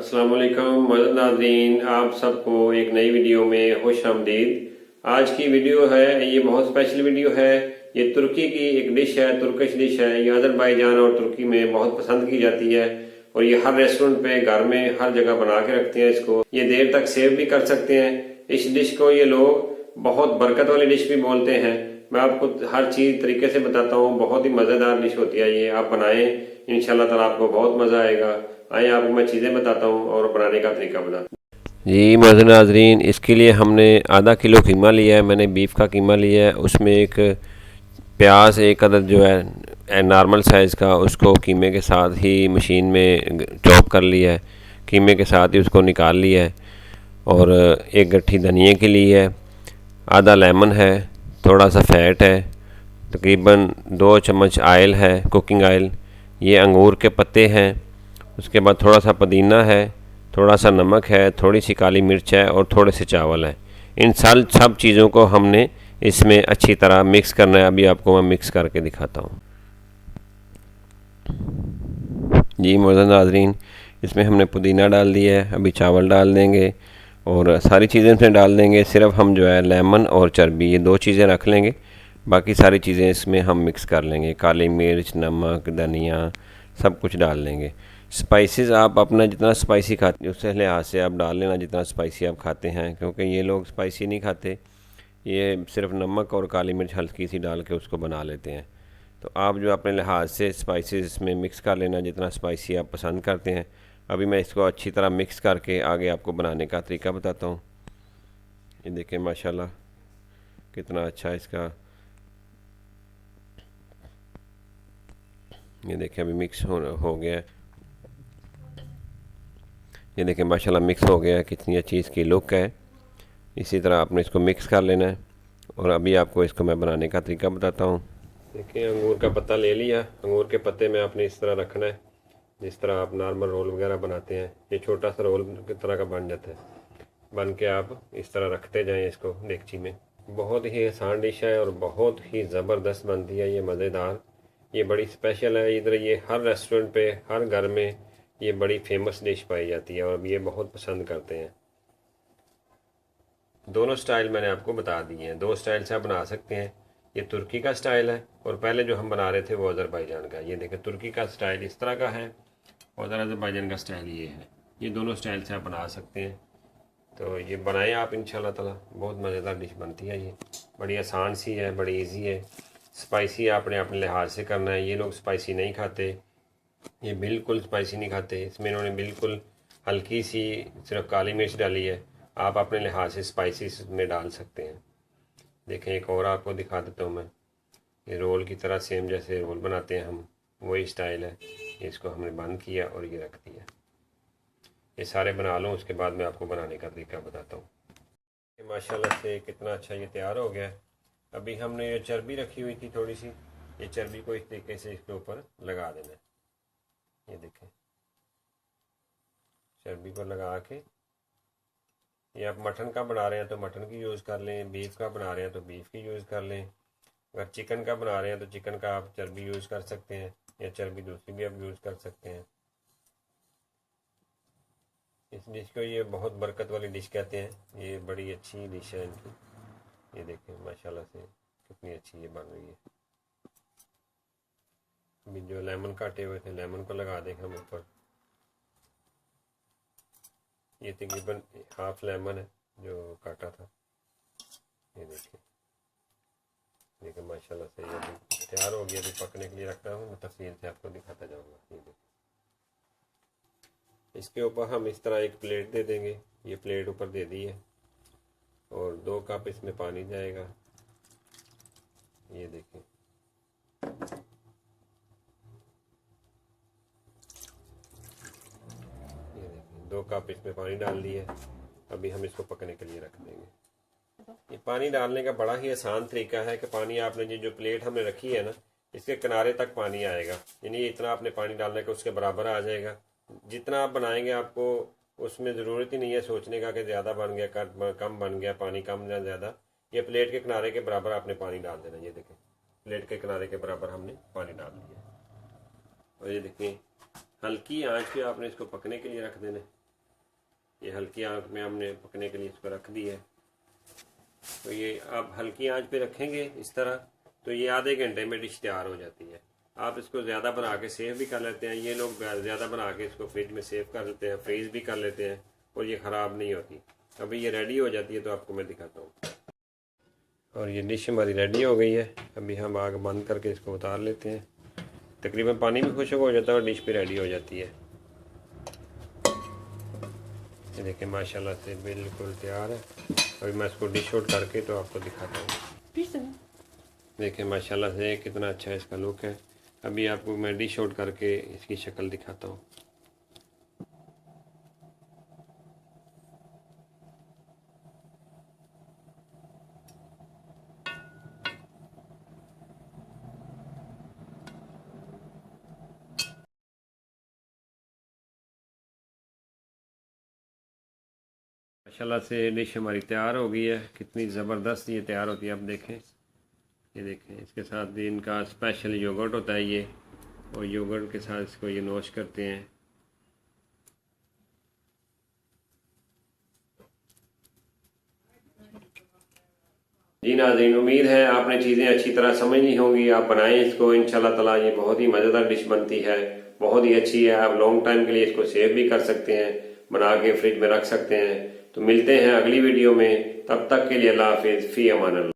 अस्सलाम वालेकुम मज़ीद नाज़रीन, आप सबको एक नई वीडियो में खुश आमदीद। आज की वीडियो है, ये बहुत स्पेशल वीडियो है। ये तुर्की की एक डिश है, तुर्किश डिश है। ये अज़रबैजान और तुर्की में बहुत पसंद की जाती है और ये हर रेस्टोरेंट पे, घर में, हर जगह बना के रखते हैं इसको। ये देर तक सेव भी कर सकते हैं। इस डिश को ये लोग बहुत बरकत वाली डिश भी बोलते हैं। मैं आपको हर चीज़ तरीके से बताता हूँ। बहुत ही मज़ेदार डिश होती है ये, आप बनाएं, इंशाल्लाह ताला आपको बहुत मज़ा आएगा। आइए आपको मैं चीज़ें बताता हूँ और बनाने का तरीका बताता हूँ। जी मज़ीद नाज़रीन, इसके लिए हमने आधा किलो कीमा लिया है। मैंने बीफ का कीमा लिया है। उसमें एक प्याज, एक अदद जो है नॉर्मल साइज़ का, उसको कीमे के साथ ही मशीन में चॉप कर लिया है। कीमे के साथ ही उसको निकाल लिया है। और एक गट्ठी धनिए की ली है, आधा लेमन है, थोड़ा सा फ़ैट है, तकरीबन 2 चम्मच आयल है, कुकिंग आयल। ये अंगूर के पत्ते हैं। उसके बाद थोड़ा सा पुदीना है, थोड़ा सा नमक है, थोड़ी सी काली मिर्च है और थोड़े से चावल है। इन सब चीज़ों को हमने इसमें अच्छी तरह मिक्स करना है। अभी आपको मैं मिक्स करके दिखाता हूँ। जी मोअज़्ज़ज़ नाज़रीन, इसमें हमने पुदीना डाल दिया है। अभी चावल डाल देंगे और सारी चीज़ें इसमें डाल देंगे। सिर्फ हम जो है लेमन और चर्बी, ये 2 चीज़ें रख लेंगे। बाकी सारी चीज़ें इसमें हम मिक्स कर लेंगे। काली मिर्च, नमक, धनिया, सब कुछ डाल लेंगे। स्पाइसेस आप अपना जितना स्पाइसी खाते हैं उससे लिहाज से आप डाल लेना, जितना स्पाइसी आप खाते हैं, क्योंकि ये लोग स्पाइसी नहीं खाते। ये सिर्फ नमक और काली मिर्च हल्की सी डाल के उसको बना लेते हैं। तो आप जो अपने लिहाज से स्पाइसेस इसमें मिक्स कर लेना, जितना स्पाइसी आप पसंद करते हैं। अभी मैं इसको अच्छी तरह मिक्स करके आगे आपको बनाने का तरीका बताता हूँ। ये देखें माशाल्लाह कितना अच्छा इसका, ये देखें अभी मिक्स हो गया है। ये देखें माशाल्लाह मिक्स हो गया है, कितनी अच्छी इसकी लुक है। इसी तरह आपने इसको मिक्स कर लेना है और अभी आपको इसको मैं बनाने का तरीका बताता हूँ। देखिए अंगूर का पत्ता ले लिया। अंगूर के पत्ते में आपने इस तरह रखना है, जिस तरह आप नॉर्मल रोल वगैरह बनाते हैं। ये छोटा सा रोल की तरह का बन जाता है। बन के आप इस तरह रखते जाएं इसको डेगची में। बहुत ही आसान डिश है और बहुत ही ज़बरदस्त बनती है ये, मज़ेदार। ये बड़ी स्पेशल है इधर। ये हर रेस्टोरेंट पे, हर घर में ये बड़ी फेमस डिश पाई जाती है और ये बहुत पसंद करते हैं। दोनों स्टाइल मैंने आपको बता दिए हैं, 2 स्टाइल से आप बना सकते हैं। ये तुर्की का स्टाइल है और पहले जो हम बना रहे थे वो अज़रबैजान का। ये देखें, तुर्की का स्टाइल इस तरह का है और अज़रबैजान का स्टाइल ये है। ये दोनों स्टाइल से आप बना सकते हैं। तो ये बनाएं आप, इंशाल्लाह ताला बहुत मज़ेदार डिश बनती है। ये बड़ी आसान सी है, बड़ी इजी है। स्पाइसी आपने अपने लिहाज से करना है। ये लोग स्पाइसी नहीं खाते, ये बिल्कुल स्पाइसी नहीं खाते। इसमें इन्होंने बिल्कुल हल्की सी सिर्फ काली मिर्च डाली है। आप अपने लिहाज से स्पाइसी में डाल सकते हैं। देखें एक और आपको दिखा देता हूँ मैं। ये रोल की तरह सेम जैसे रोल बनाते हैं हम, वही स्टाइल है। इसको हमने बंद किया और ये रख दिया। ये सारे बना लूँ, उसके बाद मैं आपको बनाने का तरीका बताता हूँ। माशाल्लाह से कितना अच्छा ये तैयार हो गया है। अभी हमने ये चर्बी रखी हुई थी थोड़ी सी, ये चर्बी को इस तरीके से इसके ऊपर लगा देना है। ये देखें, चर्बी को लगा के, ये आप मटन का बना रहे हैं तो मटन की यूज़ कर लें, बीफ का बना रहे हैं तो बीफ की यूज़ कर लें। अगर चिकन का बना रहे हैं तो चिकन का आप चर्बी यूज़ कर सकते हैं, या चर्बी दूसरी भी आप यूज़ कर सकते हैं। इस डिश को ये बहुत बरकत वाली डिश कहते हैं। ये बड़ी अच्छी डिश है इनकी। ये देखें माशाल्लाह से कितनी अच्छी ये बन रही है। अभी जो लेमन काटे हुए थे, लेमन को लगा दें हम ऊपर। ये तकरीबन हाफ लेमन है जो काटा था। ये देखें, देखिए माशाल्लाह से ये अभी तैयार हो गया। अभी पकने के लिए रखता हूँ, मैं तफसील से आपको दिखाता जाऊँगा। ये देखिए, इसके ऊपर हम इस तरह एक प्लेट दे देंगे। ये प्लेट ऊपर दे दी है और 2 कप इसमें पानी जाएगा। ये देखें, ये देखें 2 कप इसमें पानी डाल दिए। अभी हम इसको पकने के लिए रख देंगे। ये पानी डालने का बड़ा ही आसान तरीका है कि पानी आपने जो प्लेट हमने रखी है ना, इसके किनारे तक पानी आएगा। यानी इतना आपने पानी डालना है कि उसके बराबर आ जाएगा। जितना आप बनाएंगे आपको उसमें ज़रूरत ही नहीं है सोचने का कि ज़्यादा बन गया, कम बन गया, पानी कम या ज़्यादा। ये प्लेट के किनारे के बराबर आपने पानी डाल देना। ये देखें, प्लेट के किनारे के बराबर हमने पानी डाल दिया। और ये देखें, हल्की आंच पे आपने इसको पकने के लिए रख देना। ये हल्की आंच में हमने पकने के लिए इसको रख दी है। तो ये आप हल्की आंच पे रखेंगे इस तरह, तो ये आधे घंटे में डिश तैयार हो जाती है। आप इसको ज़्यादा बना के सेव भी कर लेते हैं, ये लोग ज़्यादा बना के इसको फ्रिज में सेव कर लेते हैं, फ्रीज भी कर लेते हैं, और ये ख़राब नहीं होती। अभी ये रेडी हो जाती है तो आपको मैं दिखाता हूँ। और ये डिश हमारी रेडी हो गई है। अभी हम आग बंद करके इसको उतार लेते हैं। तकरीबन पानी भी खुश्क हो जाता है और डिश भी रेडी हो जाती है। ये देखें माशाल्लाह से बिल्कुल तैयार है। अभी मैं इसको डिश आउट करके तो आपको दिखाता हूँ। देखें माशाल्लाह से कितना अच्छा इसका लुक है। अभी आपको मैं डिश आउट करके इसकी शक्ल दिखाता हूँ। माशाल्लाह से डिश हमारी तैयार हो गई है। कितनी ज़बरदस्त ये तैयार होती है, आप देखें। ये देखें, इसके साथ भी इनका स्पेशल योगर्ट होता है ये, और योगर्ट के साथ इसको ये नोश करते हैं। जी नाज़रीन, उम्मीद है आपने चीज़ें अच्छी तरह समझ ली होंगी। आप बनाएं इसको, इंशाल्लाह ताला ये बहुत ही मज़ेदार डिश बनती है, बहुत ही अच्छी है। आप लॉन्ग टाइम के लिए इसको सेव भी कर सकते हैं, बना के फ्रिज में रख सकते हैं। तो मिलते हैं अगली वीडियो में, तब तक के लिए अल्लाह हाफिज़, फ़ी अमान अल्लाह।